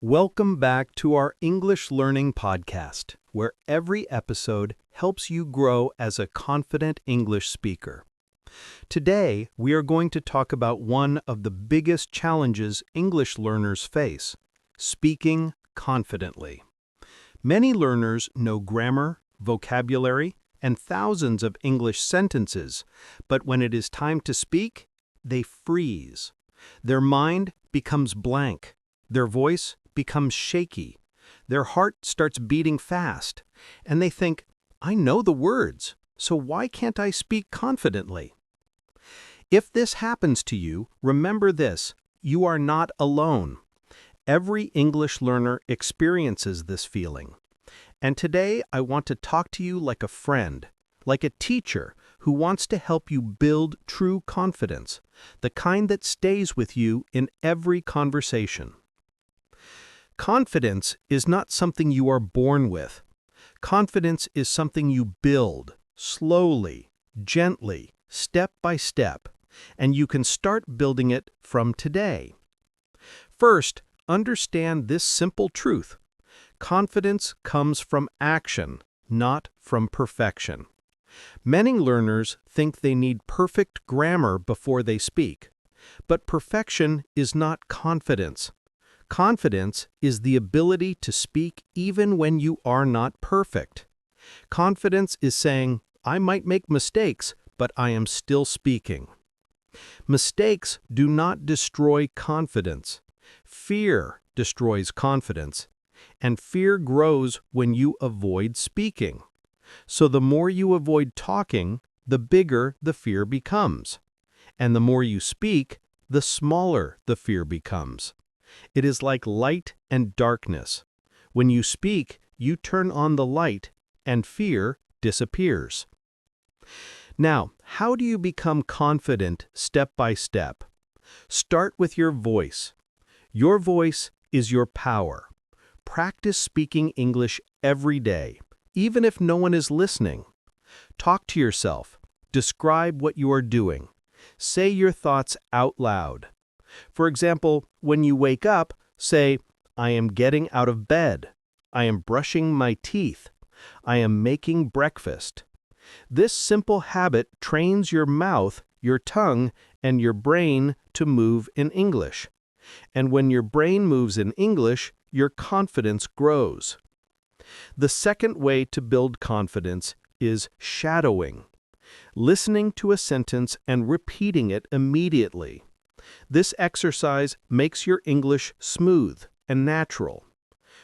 Welcome back to our English Learning Podcast, where every episode helps you grow as a confident English speaker. Today, we are going to talk about one of the biggest challenges English learners face: speaking confidently. Many learners know grammar, vocabulary, and thousands of English sentences, but when it is time to speak, they freeze. Their mind becomes blank. Their voice becomes shaky. Their heart starts beating fast, and they think, I know the words, so why can't I speak confidently? If this happens to you, remember this: you are not alone. Every English learner experiences this feeling. And today I want to talk to you like a friend, like a teacher who wants to help you build true confidence, the kind that stays with you in every conversation. Confidence is not something you are born with. Confidence is something you build, slowly, gently, step by step, and you can start building it from today. First, understand this simple truth: confidence comes from action, not from perfection. Many learners think they need perfect grammar before they speak, but perfection is not confidence. Confidence is the ability to speak even when you are not perfect. Confidence is saying, I might make mistakes, but I am still speaking. Mistakes do not destroy confidence. Fear destroys confidence, and fear grows when you avoid speaking. So the more you avoid talking, the bigger the fear becomes. And the more you speak, the smaller the fear becomes. It is like light and darkness. When you speak, you turn on the light, and fear disappears. Now, how do you become confident step by step? Start with your voice. Your voice is your power. Practice speaking English every day, even if no one is listening. Talk to yourself. Describe what you are doing. Say your thoughts out loud. For example, when you wake up, say, I am getting out of bed. I am brushing my teeth. I am making breakfast. This simple habit trains your mouth, your tongue, and your brain to move in English. And when your brain moves in English, your confidence grows. The second way to build confidence is shadowing. Listening to a sentence and repeating it immediately. This exercise makes your English smooth and natural.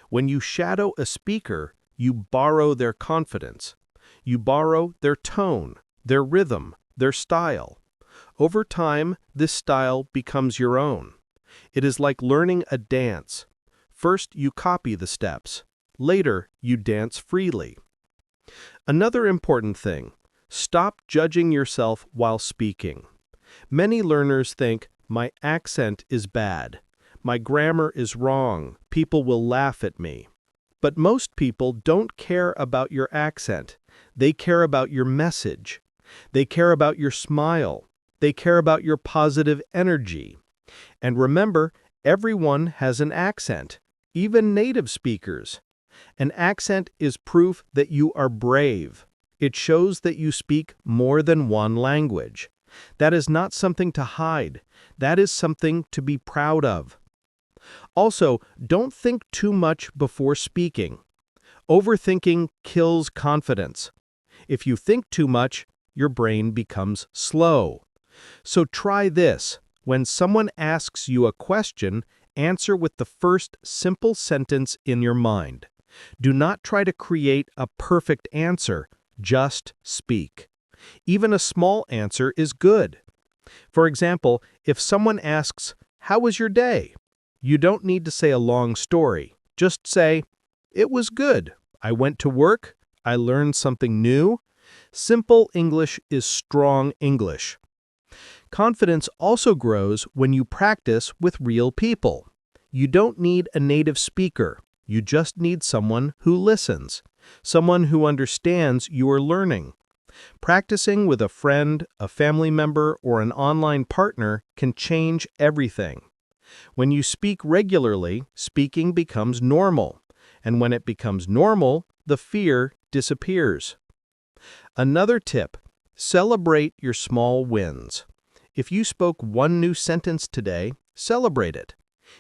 When you shadow a speaker, you borrow their confidence. You borrow their tone, their rhythm, their style. Over time, this style becomes your own. It is like learning a dance. First, you copy the steps. Later, you dance freely. Another important thing: stop judging yourself while speaking. Many learners think, my accent is bad. My grammar is wrong. People will laugh at me. But most people don't care about your accent. They care about your message. They care about your smile. They care about your positive energy. And remember, everyone has an accent, even native speakers. An accent is proof that you are brave. It shows that you speak more than one language. That is not something to hide. That is something to be proud of. Also, don't think too much before speaking. Overthinking kills confidence. If you think too much, your brain becomes slow. So try this: when someone asks you a question, answer with the first simple sentence in your mind. Do not try to create a perfect answer. Just speak. Even a small answer is good. For example, if someone asks, "How was your day?" you don't need to say a long story. Just say, "It was good. I went to work. I learned something new." Simple English is strong English. Confidence also grows when you practice with real people. You don't need a native speaker. You just need someone who listens, someone who understands you are learning. Practicing with a friend, a family member, or an online partner can change everything. When you speak regularly, speaking becomes normal. And when it becomes normal, the fear disappears. Another tip: celebrate your small wins. If you spoke one new sentence today, celebrate it.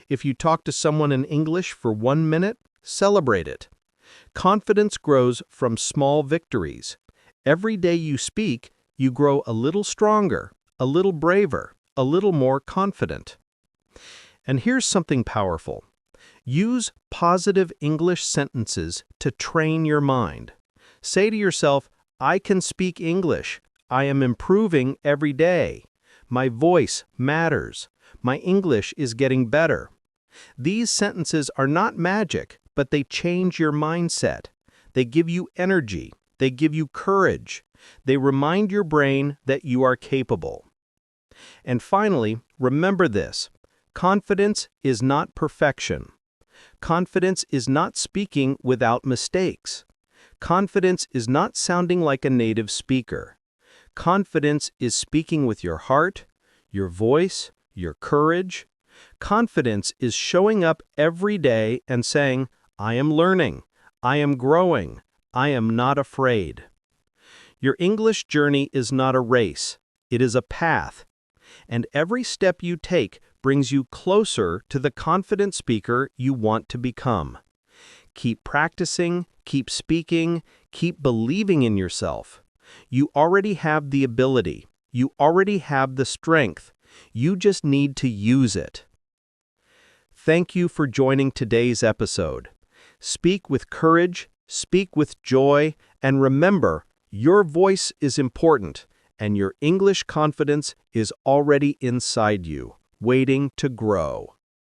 If you talk to someone in English for 1 minute, celebrate it. Confidence grows from small victories. Every day you speak, you grow a little stronger, a little braver, a little more confident. And here's something powerful. Use positive English sentences to train your mind. Say to yourself, I can speak English. I am improving every day. My voice matters. My English is getting better. These sentences are not magic, but they change your mindset. They give you energy. They give you courage. They remind your brain that you are capable. And finally, remember this: confidence is not perfection. Confidence is not speaking without mistakes. Confidence is not sounding like a native speaker. Confidence is speaking with your heart, your voice, your courage. Confidence is showing up every day and saying, I am learning, I am growing, I am not afraid. Your English journey is not a race, it is a path. And every step you take brings you closer to the confident speaker you want to become. Keep practicing, keep speaking, keep believing in yourself. You already have the ability. You already have the strength. You just need to use it. Thank you for joining today's episode. Speak with courage, speak with joy, and remember, your voice is important, and your English confidence is already inside you, waiting to grow.